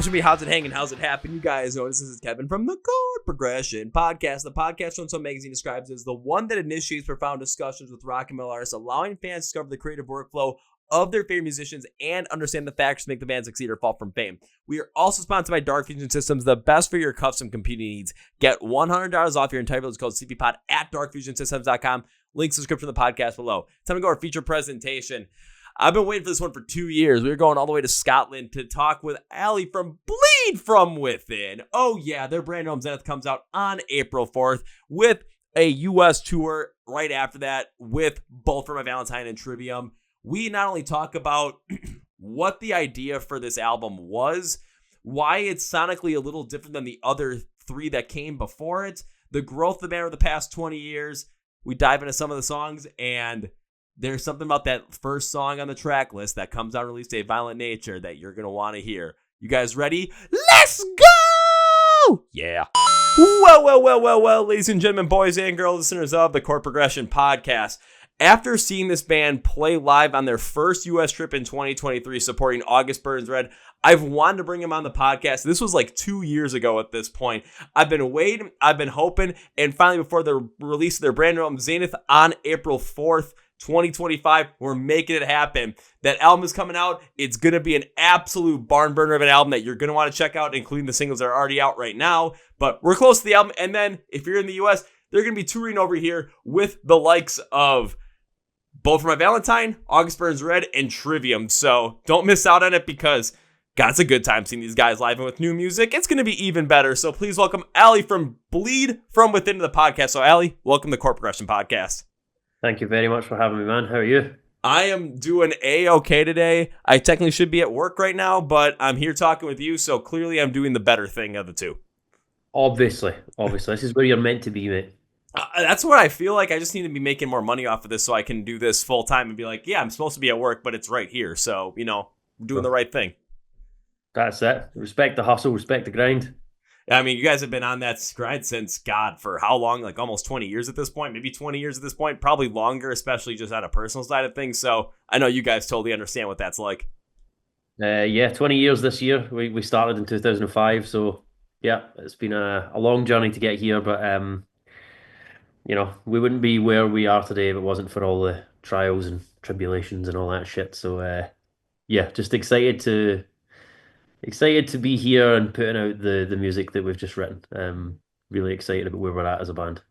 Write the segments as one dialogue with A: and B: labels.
A: to me. How's it hanging? How's it happen? You guys know this is Kevin from the Chord Progression Podcast. The podcast So Magazine describes as the one that initiates profound discussions with rock and metal artists, allowing fans to discover the creative workflow of their favorite musicians and understand the factors to make the band succeed or fall from fame. We are also sponsored by Dark Fusion Systems, the best for your custom computing needs. Get $100 off your entire bill. It's called CPPod at darkfusionsystems.com. Links in the description of the podcast below. Time to go to our feature presentation. I've been waiting for this one for 2 years. We were going all the way to Scotland to talk with Ali from Bleed From Within. Oh yeah, their brand new album Zenith comes out on April 4th with a US tour right after that with both from Valentine and Trivium. We not only talk about what the idea for this album was, why it's sonically a little different than the other three that came before it, the growth of the band over the past 20 years. We dive into some of the songs, and there's something about that first song on the track list that comes out release day, Violent Nature, that you're going to want to hear. You guys ready? Let's go! Yeah. Well, ladies and gentlemen, boys and girls, listeners of the Chord Progression Podcast. After seeing this band play live on their first U.S. trip in 2023 supporting August Burns Red, I've wanted to bring them on the podcast. This was like 2 years ago at this point. I've been waiting, I've been hoping, and finally before the release of their brand new album Zenith on April 4th, 2025, we're making it happen. That album is coming out. It's going to be an absolute barn burner of an album that you're going to want to check out, including the singles that are already out right now. But we're close to the album. And then if you're in the U.S., they're going to be touring over here with the likes of both from Valentine, August Burns Red, and Trivium. So don't miss out on it because, God, it's a good time seeing these guys live and with new music. It's going to be even better. So please welcome Ali from Bleed From Within to the podcast. So Ali, welcome to the Chord Progression Podcast.
B: Thank you very much for having me, man. How are you?
A: I am doing A-okay today. I technically should be at work right now, but I'm here talking with you, so clearly I'm doing the better thing of the two.
B: Obviously. This is where you're meant to be, mate.
A: That's what I feel like. I just need to be making more money off of this so I can do this full time and be like, yeah, I'm supposed to be at work, but it's right here. So, I'm doing the right thing.
B: That's it. Respect the hustle, respect the grind.
A: I mean, you guys have been on that grind since, God, for how long? Like almost 20 years at this point, maybe 20 years at this point, probably longer, especially just on a personal side of things. So I know you guys totally understand what that's like.
B: 20 years this year. We started in 2005. So yeah, it's been a long journey to get here, but we wouldn't be where we are today if it wasn't for all the trials and tribulations and all that shit. So just excited to be here and putting out the music that we've just written. Really excited about where we're at as a band.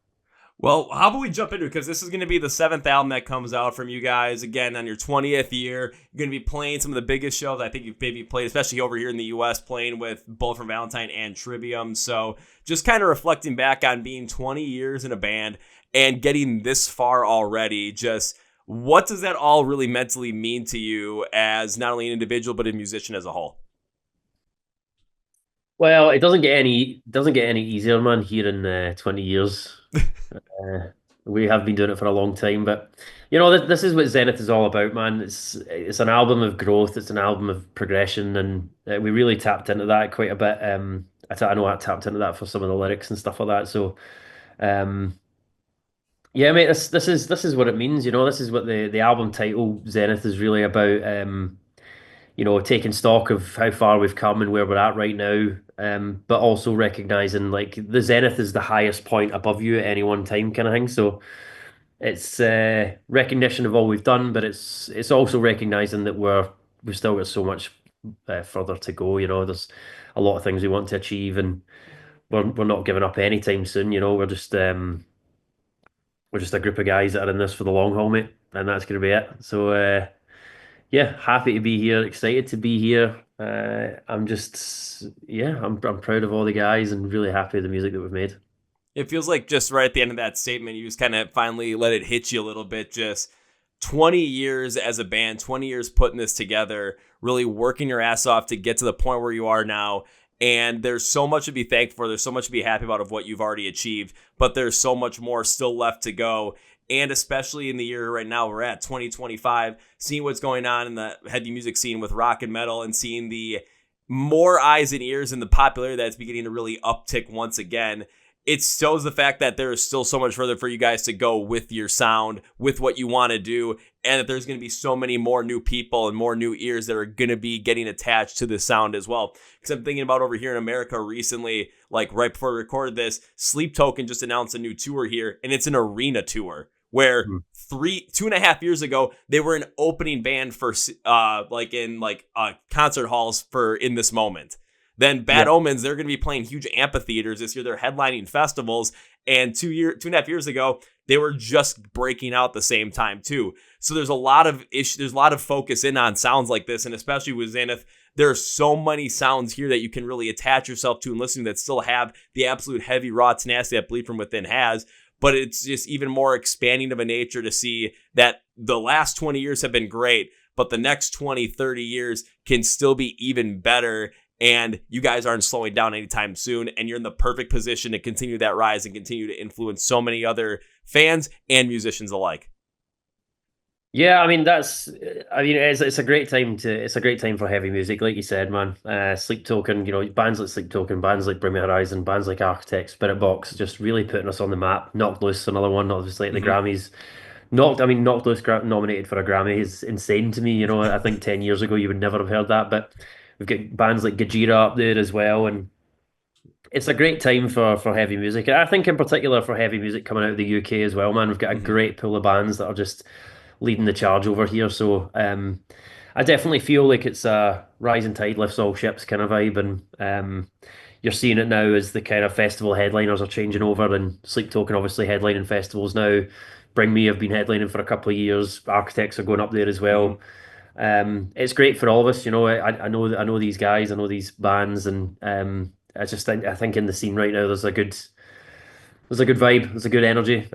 A: Well, how about we jump into it? Because this is going to be the 7th album that comes out from you guys. Again, on your 20th year, you're going to be playing some of the biggest shows I think you've maybe played, especially over here in the U.S., playing with both from Valentine and Trivium. So just kind of reflecting back on being 20 years in a band and getting this far already, just what does that all really mentally mean to you as not only an individual, but a musician as a whole?
B: Well, it doesn't get any easier, man. Here in 20 years, we have been doing it for a long time. But this is what Zenith is all about, man. It's an album of growth. It's an album of progression, and we really tapped into that quite a bit. I know I tapped into that for some of the lyrics and stuff like that. So, yeah, mate, this is what it means. This is what the album title Zenith is really about. Taking stock of how far we've come and where we're at right now, but also recognizing like the zenith is the highest point above you at any one time kind of thing. So it's recognition of all we've done, but it's also recognizing that we've still got so much further to go. There's a lot of things we want to achieve, and we're not giving up anytime soon. We're just a group of guys that are in this for the long haul, mate, and that's going to be it. So. Yeah, happy to be here, excited to be here. I'm proud of all the guys and really happy with the music that we've made.
A: It feels like just right at the end of that statement, you just kind of finally let it hit you a little bit. Just 20 years as a band, 20 years putting this together, really working your ass off to get to the point where you are now. And there's so much to be thankful for. There's so much to be happy about of what you've already achieved, but there's so much more still left to go. And especially in the year right now we're at, 2025, seeing what's going on in the heavy music scene with rock and metal and seeing the more eyes and ears and the popularity that's beginning to really uptick once again. It shows the fact that there is still so much further for you guys to go with your sound, with what you want to do. and that there's going to be so many more new people and more new ears that are going to be getting attached to the sound as well. Because I'm thinking about over here in America recently, like right before we recorded this, Sleep Token just announced a new tour here, and it's an arena tour where 2.5 years ago they were an opening band for concert halls for In This Moment. Then Bad Omens, they're going to be playing huge amphitheaters this year. They're headlining festivals. And 2.5 years ago, they were just breaking out the same time too. So there's a lot of there's a lot of focus in on sounds like this, and especially with Zenith, there are so many sounds here that you can really attach yourself to and listen to that still have the absolute heavy raw tenacity that Bleed From Within has. But it's just even more expanding of a nature to see that the last 20 years have been great, but the next 20, 30 years can still be even better. And you guys aren't slowing down anytime soon, and you're in the perfect position to continue that rise and continue to influence so many other fans and musicians alike.
B: Yeah, I mean it's a great time for heavy music, like you said, man. Sleep Token, bands like Sleep Token, bands like Bring Me Horizon, bands like Architect, Spirit Box, just really putting us on the map. Knocked Loose, another one, obviously at the Grammys. Knocked Loose nominated for a Grammy is insane to me. I think 10 years ago you would never have heard that, but we've got bands like Gajira up there as well, and it's a great time for heavy music. I think in particular for heavy music coming out of the UK as well, man. We've got a great pool of bands that are just leading the charge over here. So I definitely feel like it's a rising tide lifts all ships kind of vibe, and you're seeing it now as the kind of festival headliners are changing over, and Sleep Token obviously headlining festivals now. Bring Me have been headlining for a couple of years. Architects are going up there as well. It's great for all of us, I know these guys, I know these bands, and I think in the scene right now there's a good vibe, there's a good energy,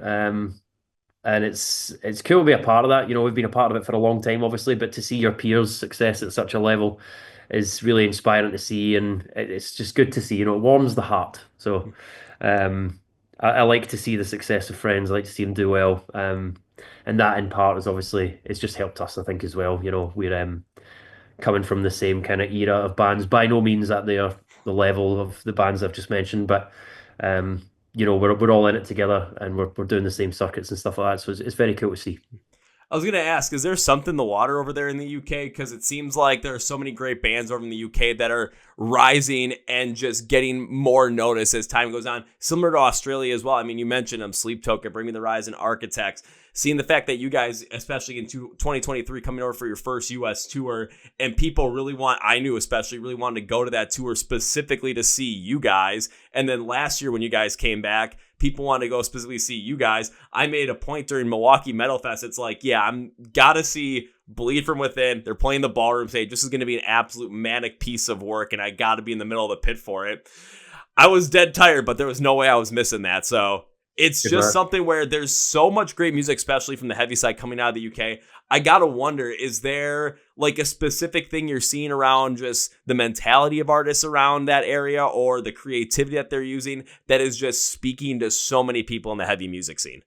B: and it's cool to be a part of that. We've been a part of it for a long time, obviously, but to see your peers' success at such a level is really inspiring to see, and it's just good to see. It warms the heart. So, I like to see the success of friends. I like to see them do well. And that in part is obviously it's just helped us, I think, as well. We're coming from the same kind of era of bands. By no means that they are the level of the bands I've just mentioned, but we're all in it together, and we're doing the same circuits and stuff like that. So it's very cool to see.
A: I was going to ask, is there something in the water over there in the UK? Because it seems like there are so many great bands over in the UK that are rising and just getting more notice as time goes on. Similar to Australia as well. I mean, you mentioned them, Sleep Token, Bring Me the Rise, and Architects. Seeing the fact that you guys, especially in 2023, coming over for your first US tour, and people really really wanted to go to that tour specifically to see you guys. And then last year when you guys came back, people wanted to go specifically see you guys. I made a point during Milwaukee Metal Fest. It's like, yeah, I'm gotta see Bleed From Within. They're playing the ballroom stage. This is going to be an absolute manic piece of work, and I gotta be in the middle of the pit for it. I was dead tired, but there was no way I was missing that. So it's just something where there's so much great music, especially from the heavy side coming out of the UK. I gotta wonder, is there like a specific thing you're seeing around just the mentality of artists around that area, or the creativity that they're using that is just speaking to so many people in the heavy music scene?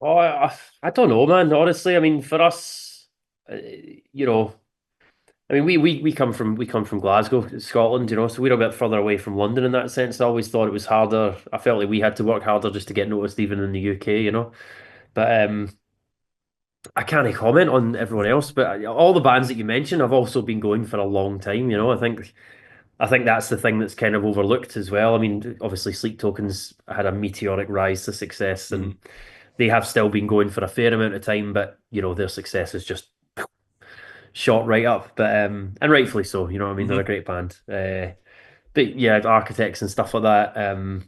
B: Oh, I don't know, man. Honestly, I mean, for us, you know, I mean, we come from Glasgow, Scotland, so we're a bit further away from London in that sense. I always thought it was harder. I felt like we had to work harder just to get noticed, even in the UK. But I can't comment on everyone else. But all the bands that you mentioned have also been going for a long time. I think that's the thing that's kind of overlooked as well. I mean, obviously, Sleep Tokens had a meteoric rise to success, and they have still been going for a fair amount of time. But their success is just shot right up, but and rightfully so. I mean, they're a great band. But yeah, Architects and stuff like that.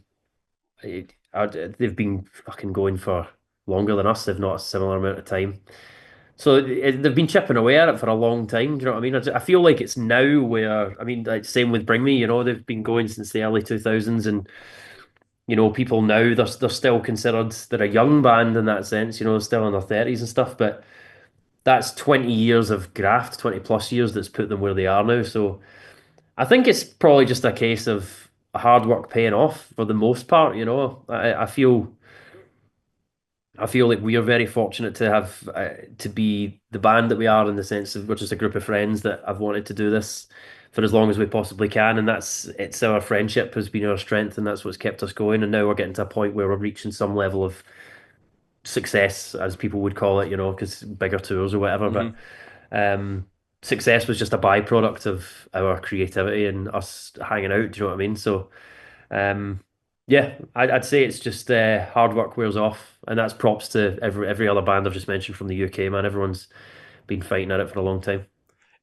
B: They've been fucking going for longer than us, if not a similar amount of time. So they've been chipping away at it for a long time. Do you know what I mean? I feel like it's now where, I mean, like same with Bring Me. They've been going since the early 2000s, and people now they're still considered, they're a young band in that sense. Still in their 30s and stuff, but that's 20 years of graft, 20 plus years that's put them where they are now. So I think it's probably just a case of hard work paying off for the most part. I feel like we are very fortunate to have to be the band that we are, in the sense of we're just a group of friends that have wanted to do this for as long as we possibly can, and it's our friendship has been our strength, and that's what's kept us going. And now we're getting to a point where we're reaching some level of success, as people would call it, because bigger tours or whatever.
A: Hmm.
B: But um, success was just a byproduct of our creativity and us hanging out. Do you know what I mean? So, um, yeah, I'd say it's just hard work wears off, and that's props to every other band I've just mentioned from the UK. Man, everyone's been fighting at it for a long time.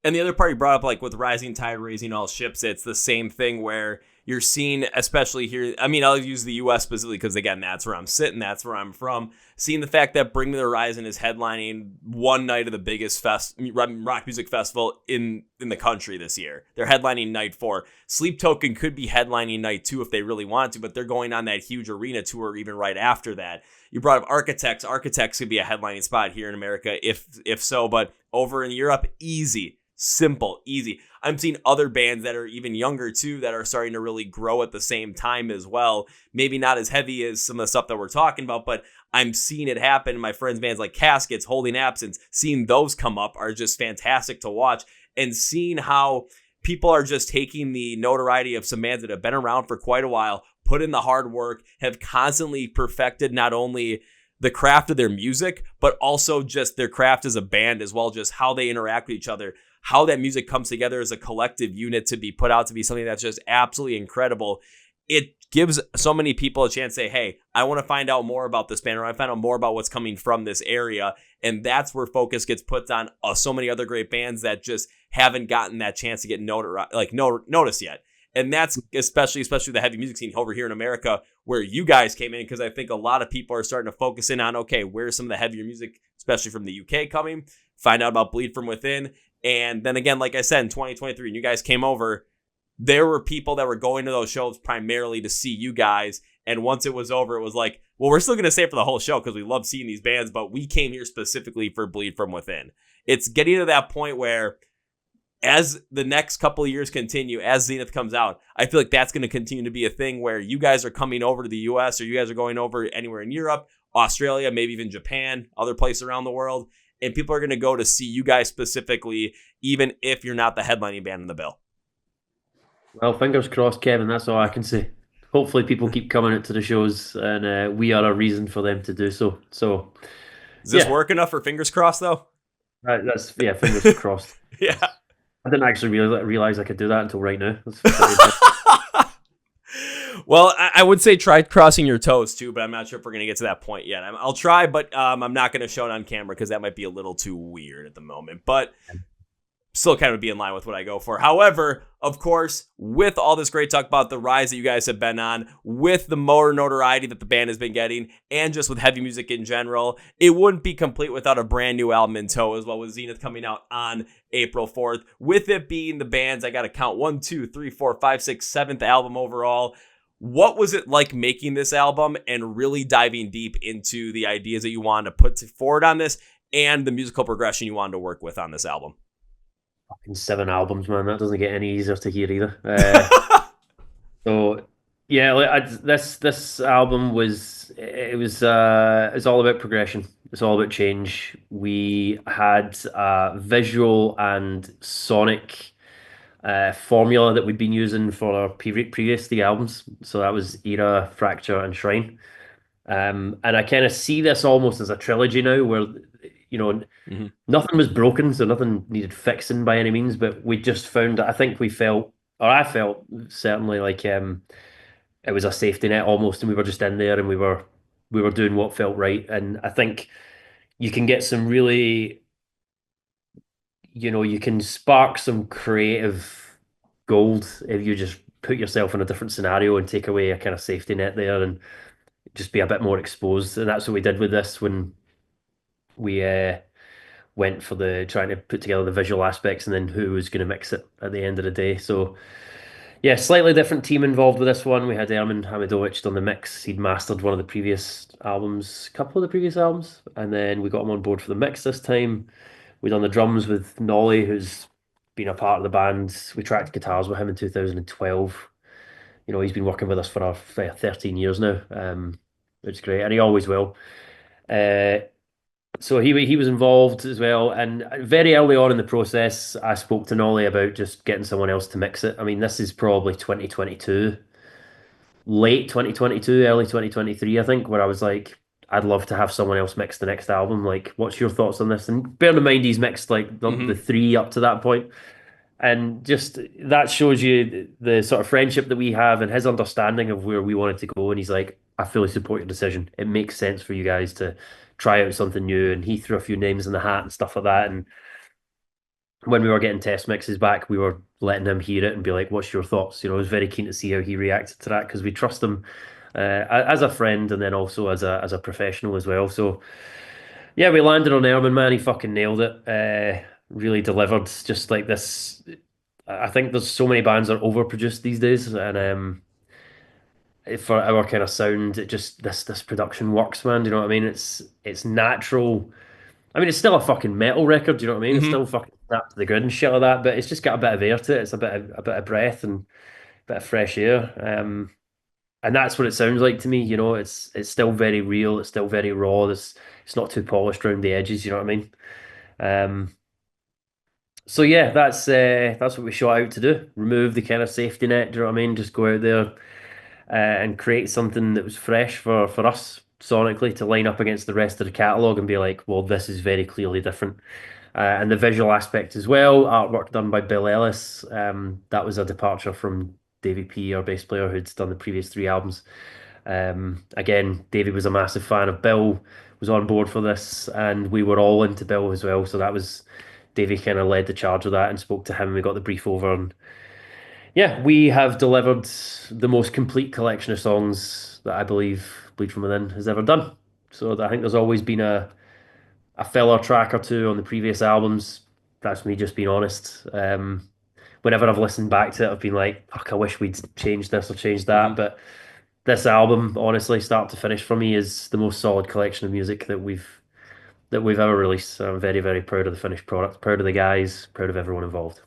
A: And the other part you brought up, like with rising tide raising all ships, it's the same thing where you're seeing, especially here. I mean, I'll use the U.S. specifically because, again, that's where I'm sitting. That's where I'm from. Seeing the fact that Bring Me the Horizon is headlining one night of the biggest rock music festival in the country this year. They're headlining night 4. Sleep Token could be headlining night 2 if they really want to, but they're going on that huge arena tour even right after that. You brought up Architects. Architects could be a headlining spot here in America if so, but over in Europe, easy. Simple, easy. I'm seeing other bands that are even younger too that are starting to really grow at the same time as well. Maybe not as heavy as some of the stuff that we're talking about, but I'm seeing it happen. My friends' bands like Caskets, Holding Absence, seeing those come up are just fantastic to watch, and seeing how people are just taking the notoriety of some bands that have been around for quite a while, put in the hard work, have constantly perfected not only the craft of their music, but also just their craft as a band as well, just how they interact with each other, how that music comes together as a collective unit to be put out to be something that's just absolutely incredible. It gives so many people a chance to say, hey, I want to find out more about this band, or I find out more about what's coming from this area. And that's where focus gets put on so many other great bands that just haven't gotten that chance to get noticed yet. And that's especially the heavy music scene over here in America, where you guys came in, because I think a lot of people are starting to focus in on, okay, where's some of the heavier music, especially from the UK, coming? Find out about Bleed From Within. And then again, like I said, in 2023, and you guys came over, there were people that were going to those shows primarily to see you guys. And once it was over, it was like, well, we're still going to stay for the whole show because we love seeing these bands, but we came here specifically for Bleed From Within. It's getting to that point where, as the next couple of years continue, as Zenith comes out, I feel like that's going to continue to be a thing where you guys are coming over to the US, or you guys are going over anywhere in Europe, Australia, maybe even Japan, other places around the world. And people are going to go to see you guys specifically, even if you're not the headlining band in the bill.
B: Well, fingers crossed, Kevin. That's all I can say. Hopefully, people keep coming out to the shows, and we are a reason for them to do so. So,
A: Is this
B: yeah,
A: work enough for fingers crossed, though?
B: that's fingers crossed.
A: Yeah.
B: I didn't actually realize I could do that until right now.
A: Well, I would say try crossing your toes too, but I'm not sure if we're going to get to that point yet. I'll try, but I'm not going to show it on camera because that might be a little too weird at the moment. But still kind of be in line with what I go for. However, of course, with all this great talk about the rise that you guys have been on, with the more notoriety that the band has been getting, and just with heavy music in general, it wouldn't be complete without a brand new album in tow, as well, with Zenith coming out on April 4th. With it being the band's, I got to count 1, 2, 3, 4, 5, 6, 7th album overall. What was it like making this album and really diving deep into the ideas that you wanted to put forward on this and the musical progression you wanted to work with on this album?
B: Fucking 7 albums, man. That doesn't get any easier to hear either. So yeah, this album was all about progression. It's all about change. We had a visual and sonic formula that we'd been using for our previous 3 albums. So that was Era, Fracture, and Shrine. And I kind of see this almost as a trilogy now, where nothing was broken, so nothing needed fixing by any means. But we just found that I felt certainly like it was a safety net almost, and we were just in there, and we were doing what felt right. And I think you can get some really, you can spark some creative gold if you just put yourself in a different scenario and take away a kind of safety net there and just be a bit more exposed. And that's what we did with this when we went for the trying to put together the visual aspects and then who was going to mix it at the end of the day. So yeah, slightly different team involved with this one. We had Ermin Hamidovic on the mix. He'd mastered one of the previous albums, a couple of the previous albums, and then we got him on board for the mix this time. We done the drums with Nolly, who's been a part of the band. We tracked guitars with him in 2012. He's been working with us for 13 years now, which is great, and he always will. So he was involved as well, and very early on in the process, I spoke to Nolly about just getting someone else to mix it. I mean, this is probably 2022, late 2022, early 2023, I think, where I was like, I'd love to have someone else mix the next album. Like, what's your thoughts on this? And bear in mind, he's mixed like the
A: Hmm.
B: three up to that point, and just that shows you the sort of friendship that we have and his understanding of where we wanted to go. And he's like, I fully support your decision. It makes sense for you guys to try out something new. And he threw a few names in the hat and stuff like that. And when we were getting test mixes back, we were letting him hear it and be like, "What's your thoughts?" I was very keen to see how he reacted to that because we trust him as a friend and then also as a professional as well. So yeah, we landed on Erman, man. He fucking nailed it. Really delivered. Just like this, I think there's so many bands that are overproduced these days, and for our kind of sound, it just this production works, man. Do you know what I mean? It's natural. I mean, it's still a fucking metal record. Do you know what I mean? It's
A: Hmm.
B: still fucking snap to the grid and shit like that, but it's just got a bit of air to it. It's a bit of breath and a bit of fresh air. And that's what it sounds like to me. It's still very real. It's still very raw. It's not too polished around the edges. You know what I mean? Um, so yeah, that's what we shot out to do. Remove the kind of safety net. Do you know what I mean? Just go out there and create something that was fresh for us sonically to line up against the rest of the catalog and be like, well, this is very clearly different. And the visual aspect as well, artwork done by Bill Ellis. That was a departure from Davey P, our bass player, who'd done the previous three albums. Again, Davey was a massive fan of Bill, was on board for this, and we were all into Bill as well. So that was Davey kind of led the charge of that and spoke to him. We got the brief over, and yeah, we have delivered the most complete collection of songs that I believe Bleed From Within has ever done. So I think there's always been a filler track or two on the previous albums. That's me just being honest. Whenever I've listened back to it, I've been like, fuck, I wish we'd changed this or changed that.
A: Hmm.
B: But this album, honestly, start to finish for me, is the most solid collection of music that we've ever released. So I'm very, very proud of the finished product, proud of the guys, proud of everyone involved.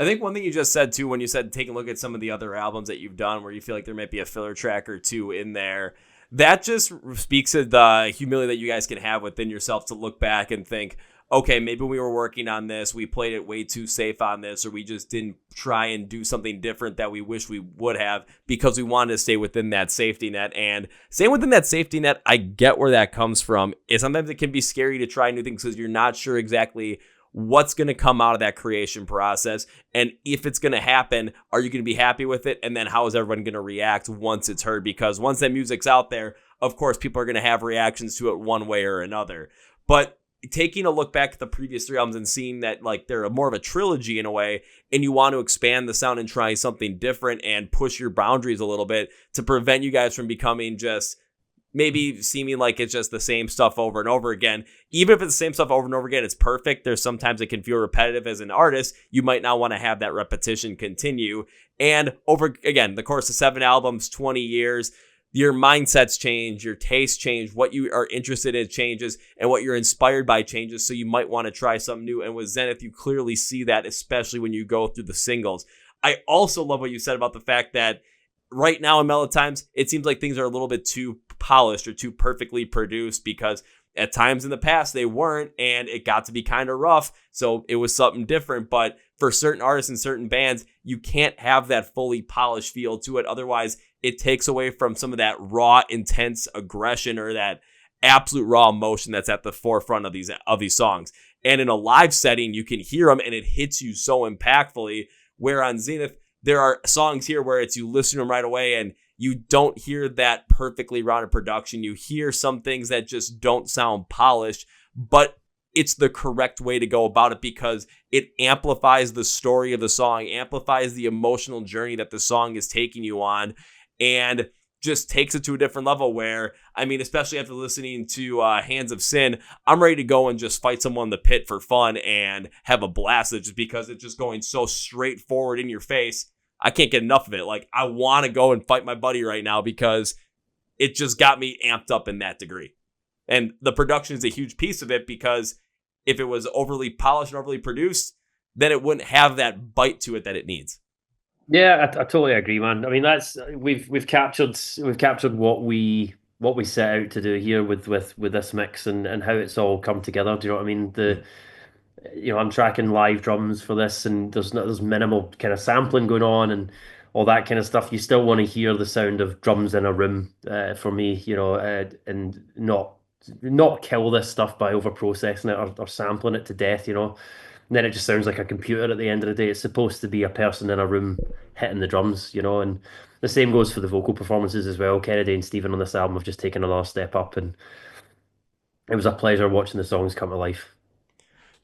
A: I think one thing you just said too, when you said take a look at some of the other albums that you've done where you feel like there might be a filler track or two in there, that just speaks to the humility that you guys can have within yourself to look back and think, okay, maybe we were working on this, we played it way too safe on this, or we just didn't try and do something different that we wish we would have because we wanted to stay within that safety net. And staying within that safety net, I get where that comes from. Sometimes it can be scary to try new things because you're not sure exactly what's going to come out of that creation process. And if it's going to happen, are you going to be happy with it? And then how is everyone going to react once it's heard? Because once that music's out there, of course, people are going to have reactions to it one way or another. But taking a look back at the previous three albums and seeing that like they're more of a trilogy in a way, and you want to expand the sound and try something different and push your boundaries a little bit to prevent you guys from becoming just maybe seeming like it's just the same stuff over and over again. Even if it's the same stuff over and over again, it's perfect. There's sometimes it can feel repetitive as an artist. You might not want to have that repetition continue. And over, again, the course of 7 albums, 20 years, your mindsets change, your tastes change, what you are interested in changes, and what you're inspired by changes. So you might want to try something new. And with Zenith, you clearly see that, especially when you go through the singles. I also love what you said about the fact that right now in Mellow Times, it seems like things are a little bit too polished or too perfectly produced because at times in the past they weren't, and it got to be kind of rough. So it was something different. But for certain artists and certain bands, you can't have that fully polished feel to it. Otherwise, it takes away from some of that raw, intense aggression or that absolute raw emotion that's at the forefront of these songs. And in a live setting, you can hear them and it hits you so impactfully. Where on Zenith, there are songs here where it's you listen to them right away and you don't hear that perfectly rounded production. You hear some things that just don't sound polished, but it's the correct way to go about it because it amplifies the story of the song, amplifies the emotional journey that the song is taking you on, and just takes it to a different level where, I mean, especially after listening to Hands of Sin, I'm ready to go and just fight someone in the pit for fun and have a blast just because it's just going so straightforward in your face. I can't get enough of it. Like, I want to go and fight my buddy right now because it just got me amped up in that degree. And the production is a huge piece of it because if it was overly polished and overly produced, then it wouldn't have that bite to it that it needs.
B: Yeah, I totally agree, man. I mean, that's we've captured what we set out to do here with this mix and how it's all come together. Do you know what I mean? I'm tracking live drums for this, and there's minimal kind of sampling going on, and all that kind of stuff. You still want to hear the sound of drums in a room, for me, and not kill this stuff by over processing it or sampling it to death. And then it just sounds like a computer at the end of the day. It's supposed to be a person in a room hitting the drums. And the same goes for the vocal performances as well. Kennedy and Stephen on this album have just taken another step up, and it was a pleasure watching the songs come to life.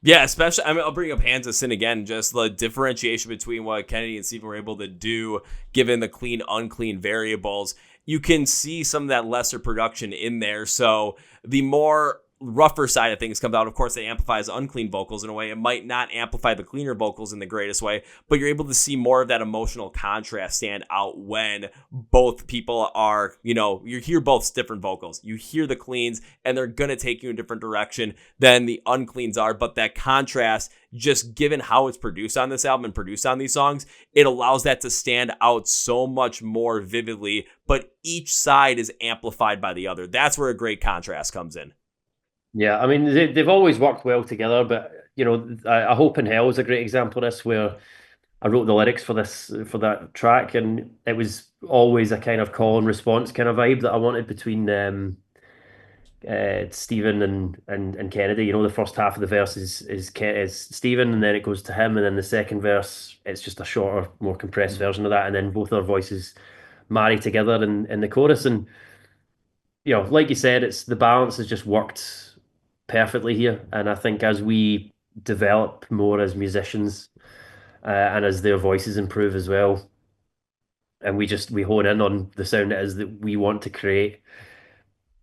A: Yeah, especially, I mean, I'll bring up Hands of Sin again, just the differentiation between what Kennedy and Steven were able to do, given the clean, unclean variables. You can see some of that lesser production in there. So the more rougher side of things comes out. Of course, it amplifies unclean vocals in a way. It might not amplify the cleaner vocals in the greatest way, but you're able to see more of that emotional contrast stand out when both people are, you hear both different vocals. You hear the cleans, and they're going to take you in a different direction than the uncleans are. But that contrast, just given how it's produced on this album and produced on these songs, it allows that to stand out so much more vividly, but each side is amplified by the other. That's where a great contrast comes in.
B: Yeah, I mean they've always worked well together, but I Hope in Hell is a great example of this, where I wrote the lyrics for that track, and it was always a kind of call and response kind of vibe that I wanted between Stephen and Kennedy. The first half of the verse is Stephen, and then it goes to him, and then the second verse it's just a shorter, more compressed version of that, and then both our voices marry together in the chorus. And like you said, it's the balance has just worked perfectly here. And I think as we develop more as musicians, and as their voices improve as well, and we hone in on the sound it is that we want to create,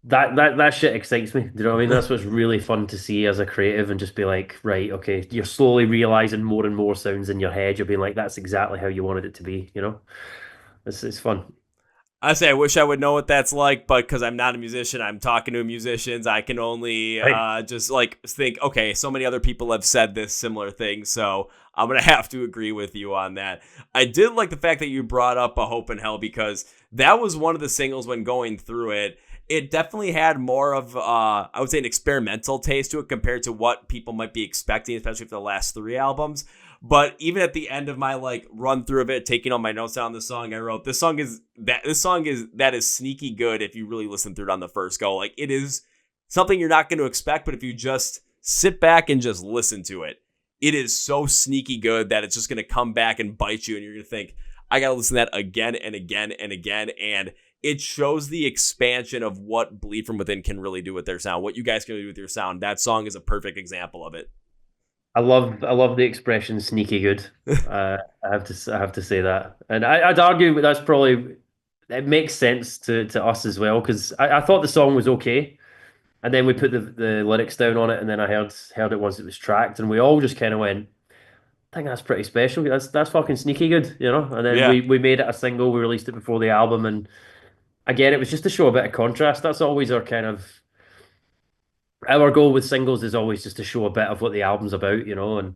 B: that shit excites me. Do you know what I mean? That's what's really fun to see as a creative, and just be like, right, okay, you're slowly realizing more and more sounds in your head. You're being like, that's exactly how you wanted it to be. It's fun.
A: I say I wish I would know what that's like, but because I'm not a musician, I'm talking to musicians. I can only
B: Right.
A: just like think, okay, so many other people have said this similar thing, so I'm gonna have to agree with you on that. I did like the fact that you brought up A Hope in Hell, because that was one of the singles when going through it. It definitely had more of, I would say, an experimental taste to it compared to what people might be expecting, especially for the last three albums. But even at the end of my run through of it, taking all my notes down the song, I wrote, this song is sneaky good if you really listen through it on the first go. Like, it is something you're not going to expect, but if you just sit back and just listen to it, it is so sneaky good that it's just going to come back and bite you, and you're going to think, I got to listen to that again and again and again. And it shows the expansion of what Bleed From Within can really do with their sound, what you guys can do with your sound. That song is a perfect example of it.
B: I love the expression "sneaky good." I have to say that, and I'd argue that's probably it makes sense to us as well, because I thought the song was okay, and then we put the lyrics down on it, and then I heard it once it was tracked, and we all just kind of went, "I think that's pretty special. That's fucking sneaky good." And then
A: Yeah.
B: we made it a single. We released it before the album, and again, it was just to show a bit of contrast. That's always our goal with singles is always just to show a bit of what the album's about. And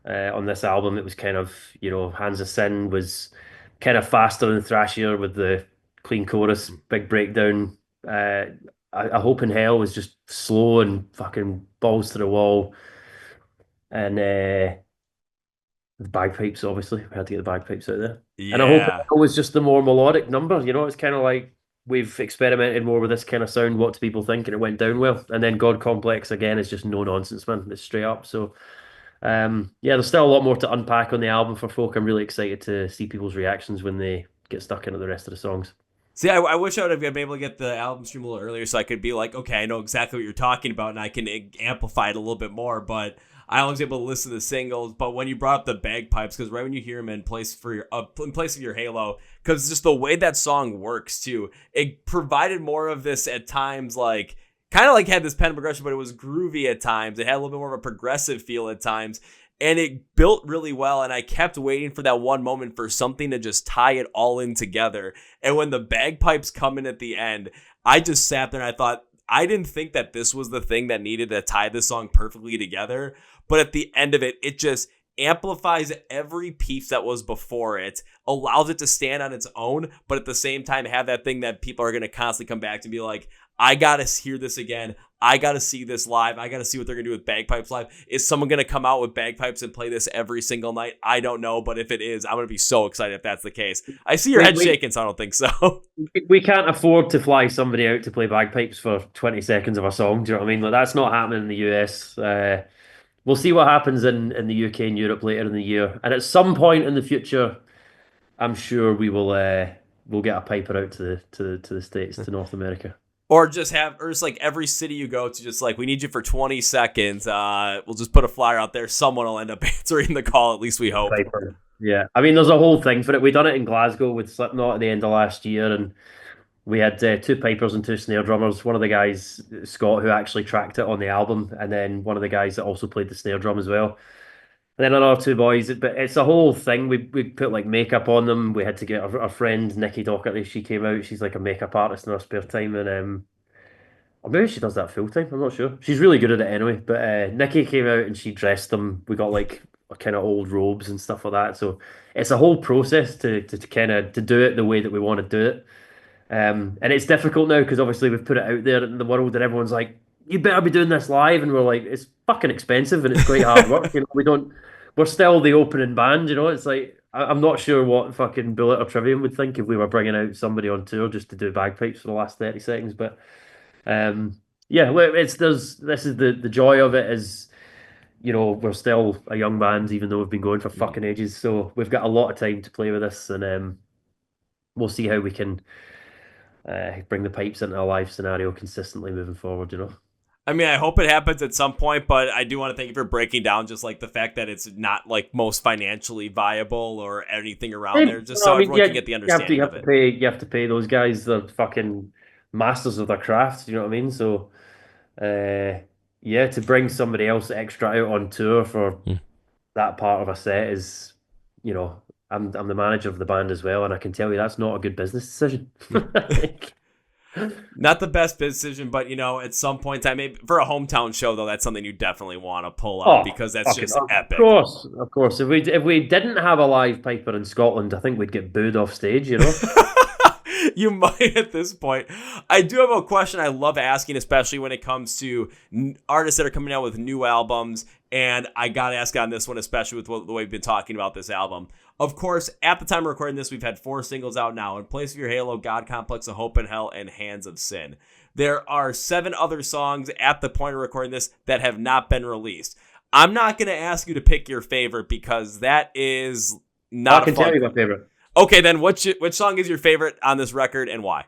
B: on this album, it was kind of, Hands of Sin was kind of faster and thrashier with the clean chorus, big breakdown. I Hope in Hell was just slow and fucking balls to the wall. And the bagpipes, obviously, we had to get the bagpipes out there. And I Hope in
A: Yeah.
B: Hell was just the more melodic number. It's kind of like we've experimented more with this kind of sound. What do people think? And it went down well. And then God Complex again is just no nonsense, man. It's straight up. So yeah, there's still a lot more to unpack on the album for folk. I'm really excited to see people's reactions when they get stuck into the rest of the songs.
A: See, I wish I would have been able to get the album stream a little earlier so I could be like, okay, I know exactly what you're talking about, and I can amplify it a little bit more. But I was able to listen to the singles. But when you brought up the bagpipes, because right when you hear them in place of your Halo, because just the way that song works too, it provided more of this at times, like kind of like had this pen progression, but it was groovy at times. It had a little bit more of a progressive feel at times. And it built really well, and I kept waiting for that one moment for something to just tie it all in together. And when the bagpipes come in at the end, I just sat there and I thought, I didn't think that this was the thing that needed to tie this song perfectly together. But at the end of it, it just amplifies every piece that was before it, allows it to stand on its own, but at the same time have that thing that people are going to constantly come back to be like, I gotta hear this again. I gotta see this live. I gotta see what they're gonna do with bagpipes live. Is someone gonna come out with bagpipes and play this every single night? I don't know, but if it is, I'm gonna be so excited if that's the case. I see your head shaking, so I don't think so.
B: We can't afford to fly somebody out to play bagpipes for 20 seconds of a song. Do you know what I mean? Like, that's not happening in the US. We'll see what happens in the UK and Europe later in the year. And at some point in the future, I'm sure we'll get a piper out to the States, to North America.
A: Or just like every city you go to, just like, we need you for 20 seconds. We'll just put a flyer out there. Someone will end up answering the call. At least we hope.
B: Piper. Yeah. I mean, there's a whole thing for it. We done it in Glasgow with Slipknot at the end of last year, and we had two pipers and two snare drummers. One of the guys, Scott, who actually tracked it on the album, and then one of the guys that also played the snare drum as well. And then another two boys, but it's a whole thing. We put like makeup on them. We had to get our friend Nikki Doherty. She came out. She's like a makeup artist in her spare time, and or maybe she does that full time. I'm not sure. She's really good at it anyway. But Nikki came out and she dressed them. We got like kind of old robes and stuff like that. So it's a whole process to kind of to do it the way that we want to do it. And it's difficult now because obviously we've put it out there in the world and everyone's like, you better be doing this live, and we're like, it's fucking expensive and it's quite hard work. We're still the opening band. It's like, I'm not sure what fucking Bullet or Trivium would think if we were bringing out somebody on tour just to do bagpipes for the last 30 seconds. But yeah, this is the joy of it is, we're still a young band even though we've been going for fucking ages. So we've got a lot of time to play with this, and we'll see how we can bring the pipes into a live scenario consistently moving forward.
A: I mean, I hope it happens at some point, but I do want to thank you for breaking down just like the fact that it's not like most financially viable or anything around there, just so everyone can get the understanding of it.
B: You have to pay those guys. They're fucking masters of their craft. You know what I mean? So, yeah, to bring somebody else extra out on tour for that part of a set is, I'm the manager of the band as well, and I can tell you that's not a good business decision.
A: Not the best decision, but at some point in time, maybe for a hometown show though, that's something you definitely want to pull out because that's just epic.
B: Of course. If we didn't have a live piper in Scotland, I think we'd get booed off stage.
A: You might at this point. I do have a question I love asking, especially when it comes to artists that are coming out with new albums. And I got to ask on this one, especially with the way we've been talking about this album. Of course, at the time of recording this, we've had 4 singles out now. In Place of Your Halo, God Complex of Hope and Hell, and Hands of Sin. There are 7 other songs at the point of recording this that have not been released. I'm not going to ask you to pick your favorite because that is not
B: I can tell you my favorite.
A: Okay, then which song is your favorite on this record and why?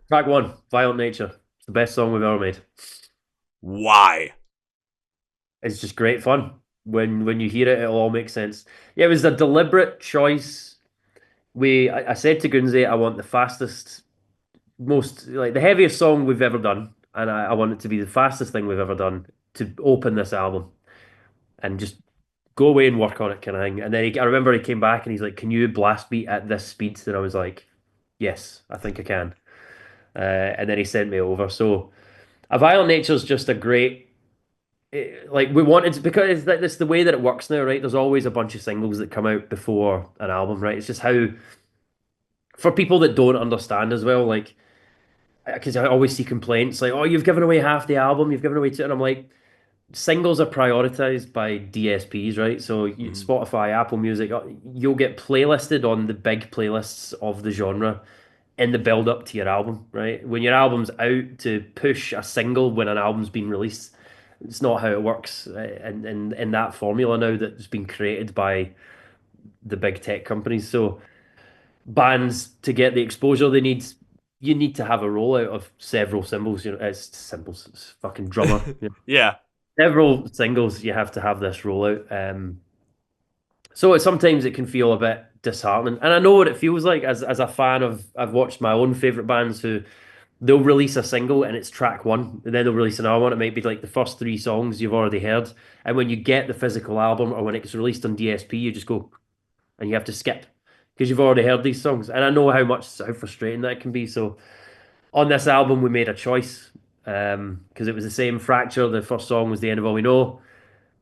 B: Track 1, Violent Nature. It's the best song we've ever made.
A: Why?
B: It's just great fun. When you hear it, it'll all make sense. Yeah, it was a deliberate choice. I said to Gunzi, I want the fastest, most, like the heaviest song we've ever done. And I want it to be the fastest thing we've ever done to open this album. And just go away and work on it kind of thing. And then I remember he came back and he's like, can you blast beat at this speed? And I was like, yes, I think I can. And then he sent me over. So A Violent Nature is just a great, like we wanted to, because it's the way that it works now, right? There's always a bunch of singles that come out before an album, right? It's just how, for people that don't understand as well, like, because I always see complaints like, oh, you've given away half the album, you've given away two, and I'm like, singles are prioritized by DSPs, right? So Spotify, Apple Music, you'll get playlisted on the big playlists of the genre in the build up to your album, right? When your album's out, to push a single when an album's been released, it's not how it works in that formula now that's been created by the big tech companies. So bands, to get the exposure they need, you need to have a rollout of several symbols. It's symbols, it's fucking drummer.
A: Yeah.
B: Several singles, you have to have this rollout. So sometimes it can feel a bit disheartening. And I know what it feels like as a fan of, I've watched my own favourite bands who they'll release a single and it's track 1, and then they'll release another one. It might be like the first 3 songs you've already heard. And when you get the physical album or when it gets released on DSP, you just go and you have to skip because you've already heard these songs. And I know how frustrating that can be. So on this album, we made a choice because it was the same. Fracture, the first song, was The End of All We Know.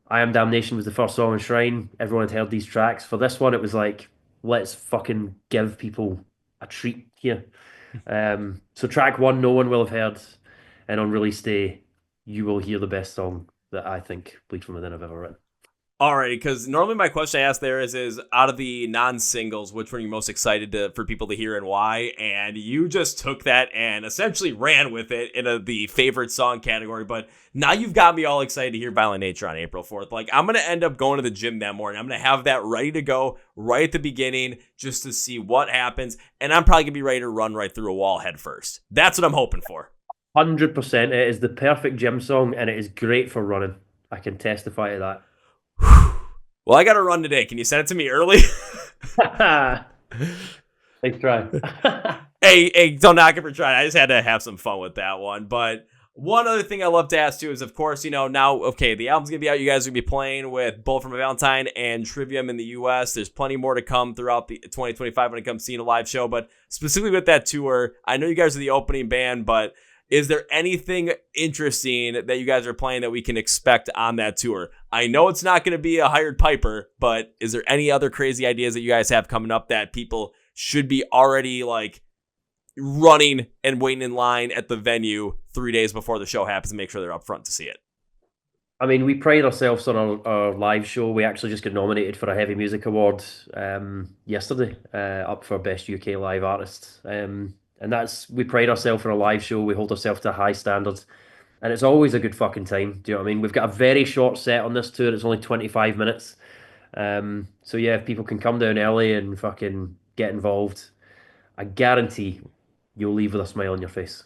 B: I Am Damnation was the first song on Shrine. Everyone had heard these tracks. For this one, it was like, let's fucking give people a treat here. So track 1, no one will have heard. And on release day, you will hear the best song that I think Bleed From Within have ever written.
A: Alrighty, because normally my question I ask there is out of the non-singles, which one are you most excited for people to hear and why? And you just took that and essentially ran with it in the favorite song category. But now you've got me all excited to hear Violent Nature on April 4th. Like, I'm going to end up going to the gym that morning. I'm going to have that ready to go right at the beginning just to see what happens. And I'm probably going to be ready to run right through a wall head first. That's what I'm hoping for.
B: 100%. It is the perfect gym song, and it is great for running. I can testify to that.
A: Well, I got to run today. Can you send it to me early?
B: Nice try.
A: Hey, don't knock it for trying. I just had to have some fun with that one. But one other thing I love to ask too is, of course, now, okay, the album's going to be out. You guys are going to be playing with Bullet from Valentine and Trivium in the U.S. There's plenty more to come throughout the 2025 when it comes to seeing a live show. But specifically with that tour, I know you guys are the opening band, but is there anything interesting that you guys are playing that we can expect on that tour? I know it's not going to be a hired piper, but is there any other crazy ideas that you guys have coming up that people should be already like running and waiting in line at the venue 3 days before the show happens to make sure they're up front to see it?
B: I mean, we pride ourselves on our live show. We actually just got nominated for a Heavy Music Award yesterday, up for Best UK Live Artist. And we pride ourselves on a live show. We hold ourselves to a high standard. And it's always a good fucking time. Do you know what I mean? We've got a very short set on this tour. It's only 25 minutes. So yeah, if people can come down early and fucking get involved, I guarantee you'll leave with a smile on your face.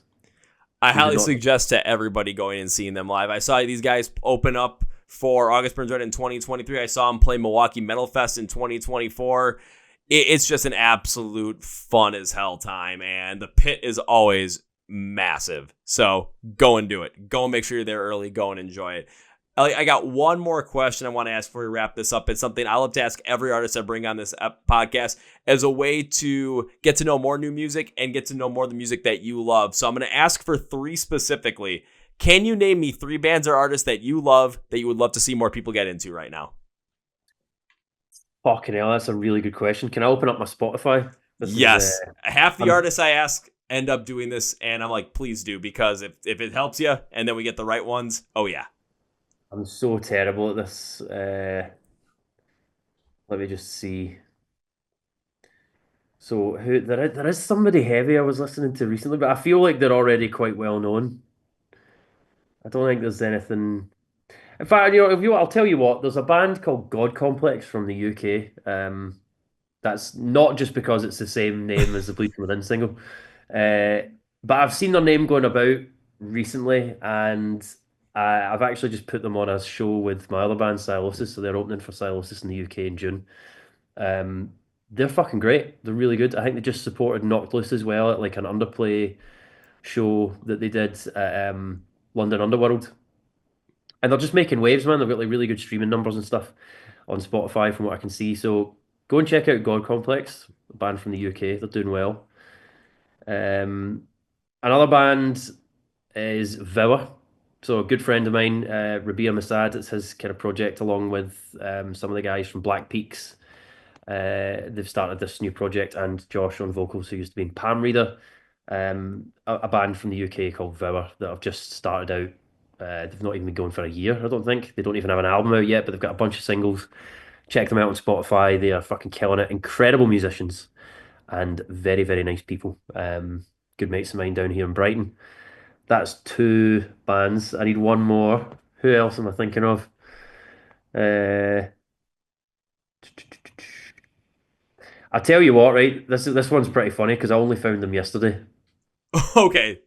A: I
B: We do
A: highly
B: not.
A: suggest to everybody going and seeing them live. I saw these guys open up for August Burns Red in 2023. I saw them play Milwaukee Metal Fest in 2024. It's just an absolute fun as hell time, and the pit is always massive. So go and do it. Go and make sure you're there early. Go and enjoy it. Ellie, I got one more question I want to ask before we wrap this up. It's something I love to ask every artist I bring on this podcast as a way to get to know more new music and get to know more of the music that you love. So I'm going to ask for three specifically. Can you name me three bands or artists that you love that you would love to see more people get into right now?
B: Fucking hell, that's a really good question. Can I open up my Spotify?
A: Yes. Half the
B: I'm-
A: artists I ask end up doing this, and I'm like, please do, because if it helps you and then we get the right ones, oh yeah.
B: I'm so terrible at this. Let me just see. So there is somebody heavy I was listening to recently, but I feel like they're already quite well known. I don't think there's anything. In fact, I'll tell you what. There's a band called God Complex from the UK. That's not just because it's the same name as the Bleed From Within single, uh, but I've seen their name going about recently, and I've actually just put them on a show with my other band, Silosis. So they're opening for Silosis in the UK in June. Um, they're fucking great. They're really good. I think they just supported Knocked Loose as well at like an underplay show that they did at London Underworld. And they're just making waves, man. They've got like really good streaming numbers and stuff on Spotify from what I can see. So go and check out God Complex, a band from the UK. They're doing well. Um, Another band is Vower. So a good friend of mine, Rabia Masad, it's his kind of project along with some of the guys from Black Peaks. They've started this new project, and Josh on vocals, who used to be in Palm Reader, a band from the UK called Vower that have just started out. They've not even been going for a year, I don't think. They don't even have an album out yet, but they've got a bunch of singles. Check them out on Spotify. They are fucking killing it. Incredible musicians and very, very nice people. Good mates of mine down here in Brighton. That's two bands. I need one more. Who else am I thinking of? Uh, I'll tell you what, right? This one's pretty funny because I only found them yesterday.
A: Okay.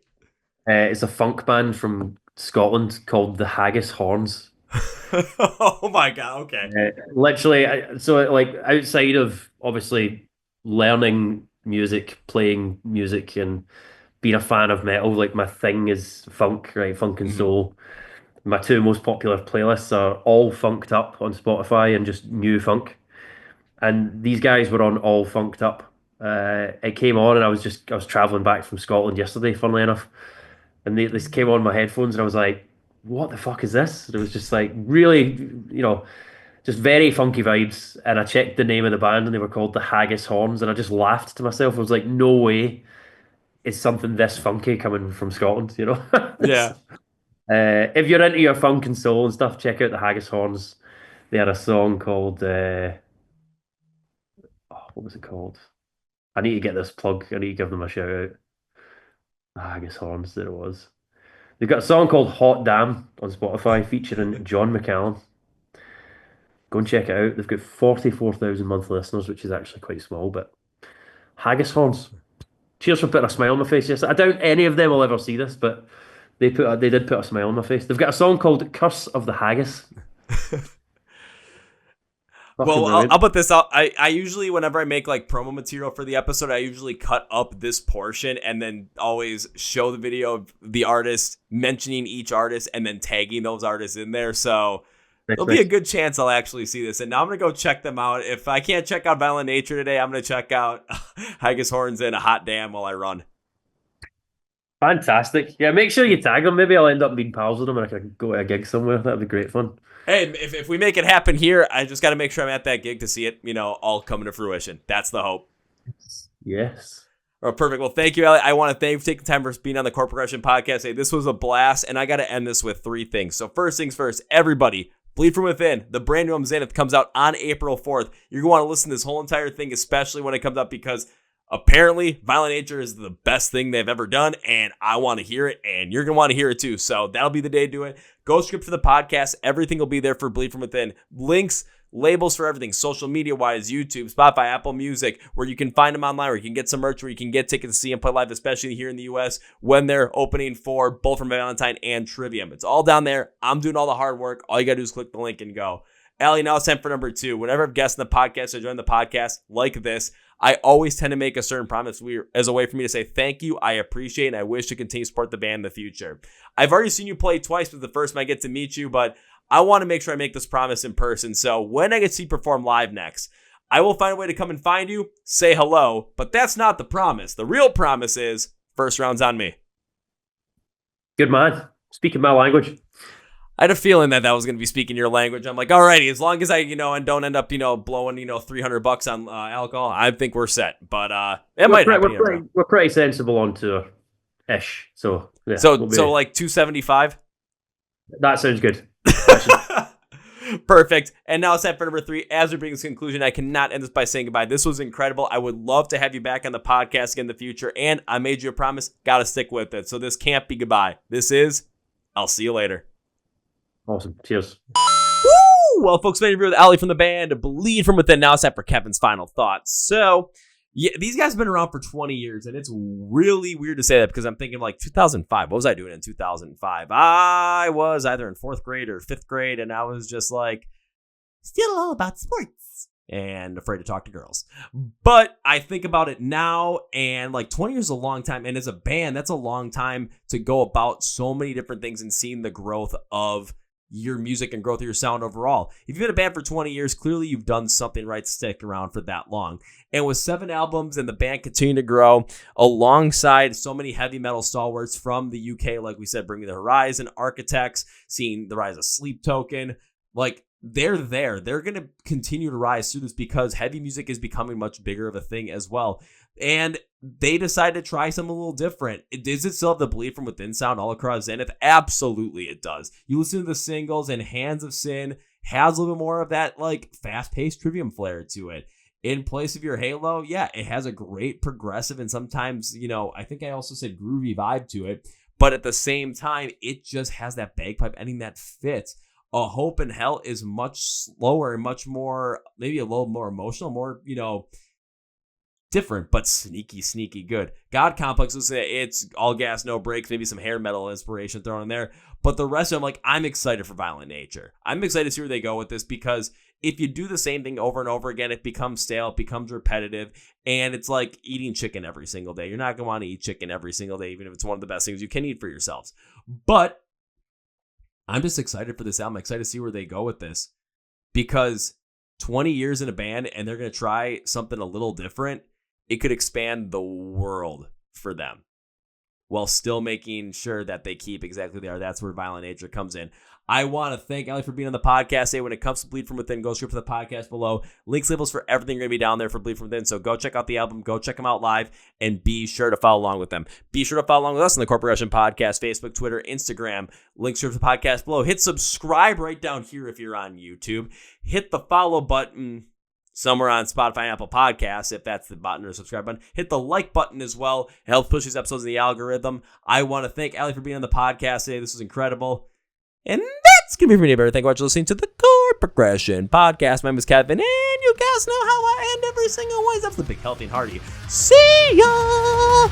B: It's a funk band from Scotland called the Haggis Horns.
A: Oh my god. Okay.
B: Literally, so like outside of obviously learning music, playing music, and being a fan of metal, like my thing is funk, right? Funk and
A: Mhm.
B: soul. My two most popular playlists are all funked up on Spotify and just new funk. And these guys were on all funked up. It came on, and I was traveling back from Scotland yesterday, funnily enough, and this came on my headphones, and I was like, "What the fuck is this?" And it was just like really, just very funky vibes. And I checked the name of the band, and they were called the Haggis Horns, and I just laughed to myself. I was like, "No way! is something this funky coming from Scotland, you know?
A: Yeah.
B: If you're into your funk and soul and stuff, check out the Haggis Horns. They had a song called what was it called? I need to get this plug. I need to give them a shout out. The Haggis Horns, there it was. They've got a song called Hot Damn on Spotify featuring John McCallum. Go and check it out. They've got 44,000 monthly listeners, which is actually quite small, but Haggis Horns. Cheers for putting a smile on my face. Yes, I doubt any of them will ever see this, but they did put a smile on my face. They've got a song called "Curse of the Haggis."
A: Well, I'll put this out. I usually, whenever I make like promo material for the episode, I usually cut up this portion and then always show the video of the artist, mentioning each artist and then tagging those artists in there. So there'll be a good chance I'll actually see this. And now I'm going to go check them out. If I can't check out Violent Nature today, I'm going to check out Haggis Horns and a Hot Damn while I run.
B: Fantastic. Yeah, make sure you tag them. Maybe I'll end up being pals with them and I can go to a gig somewhere. That'd be great fun.
A: Hey, if we make it happen here, I just got to make sure I'm at that gig to see it, all coming to fruition. That's the hope.
B: Yes.
A: Oh, perfect. Well, thank you, Ellie. I want to thank you for taking time for being on the Chord Progression Podcast. Hey, this was a blast, and I got to end this with 3 things. So first things first, everybody, Bleed From Within, the brand new album Zenith comes out on April 4th. You're going to want to listen to this whole entire thing, especially when it comes out, because apparently Violent Nature is the best thing they've ever done, and I want to hear it, and you're going to want to hear it too. So that'll be the day to do it. Go script for the podcast. Everything will be there for Bleed From Within. Links, labels for everything, social media-wise, YouTube, Spotify, Apple Music, where you can find them online, where you can get some merch, where you can get tickets to see them play live, especially here in the U.S. when they're opening for both from Valentine and Trivium. It's all down there. I'm doing all the hard work. All you got to do is click the link and go. Allie, now it's time for number 2. Whenever I've guests in the podcast or join the podcast like this, I always tend to make a certain promise as a way for me to say thank you, I appreciate, and I wish to continue to support the band in the future. I've already seen you play twice with the first time I get to meet you, but I want to make sure I make this promise in person. So when I get to see you perform live next, I will find a way to come and find you, say hello, but that's not the promise. The real promise is first round's on me.
B: Good man. Speaking my language.
A: I had a feeling that was going to be speaking your language. I'm like, alrighty, as long as I, and don't end up, blowing, $300 on alcohol, I think we're set. But it might happen.
B: We're pretty sensible on tour, ish. So yeah.
A: So like 275.
B: That sounds good.
A: Perfect. And now it's time for number 3. As we bring this conclusion, I cannot end this by saying goodbye. This was incredible. I would love to have you back on the podcast again in the future. And I made you a promise. Got to stick with it. So this can't be goodbye. This is, I'll see you later.
B: Awesome. Cheers.
A: Woo! Well, folks, my interview with Ali from the band Bleed From Within. Now it's time for Kevin's final thoughts. So, yeah, these guys have been around for 20 years, and it's really weird to say that because I'm thinking like 2005. What was I doing in 2005? I was either in 4th grade or 5th grade, and I was just like, still all about sports and afraid to talk to girls. But I think about it now, and like 20 years is a long time, and as a band, that's a long time to go about so many different things and seeing the growth of your music and growth of your sound overall. If you've been a band for 20 years, clearly you've done something right to stick around for that long. And with 7 albums and the band continuing to grow alongside so many heavy metal stalwarts from the UK, like we said, Bring Me the Horizon, Architects, seeing the rise of Sleep Token, like they're there. They're going to continue to rise through this because heavy music is becoming much bigger of a thing as well. And they decided to try something a little different. Does it still have the Bleed From Within sound all across Zenith? Absolutely it does. You listen to the singles, and Hands of Sin has a little bit more of that like fast-paced Trivium flair to it. In place of your Halo, yeah, it has a great progressive and sometimes, I think I also said groovy vibe to it. But at the same time, it just has that bagpipe ending that fits. A Hope in Hell is much slower and much more, maybe a little more emotional, more, different, but sneaky good. God Complex, it's all gas, no brakes, maybe some hair metal inspiration thrown in there. But the rest of them, I'm excited for Violent Nature. I'm excited to see where they go with this because if you do the same thing over and over again, it becomes stale, it becomes repetitive, and it's like eating chicken every single day. You're not going to want to eat chicken every single day, even if it's one of the best things you can eat for yourselves. But I'm just excited for this album. I'm excited to see where they go with this because 20 years in a band and they're going to try something a little different. It could expand the world for them while still making sure that they keep exactly there. That's where Violent Nature comes in. I want to thank Allie for being on the podcast today. When it comes to Bleed From Within, go straight to the podcast below. Links, labels for everything are going to be down there for Bleed From Within. So go check out the album, go check them out live, and be sure to follow along with them. Be sure to follow along with us on the Chord Progression Podcast, Facebook, Twitter, Instagram. Links are to the podcast below. Hit subscribe right down here if you're on YouTube. Hit the follow button somewhere on Spotify and Apple Podcasts, if that's the button or subscribe button. Hit the like button as well. It helps push these episodes in the algorithm. I want to thank Allie for being on the podcast today. This was incredible. And that's going to be for me, everybody. Thank you for listening to the Chord Progression Podcast. My name is Kevin, and you guys know how I end every single one. That's the big, healthy, and hearty. See ya!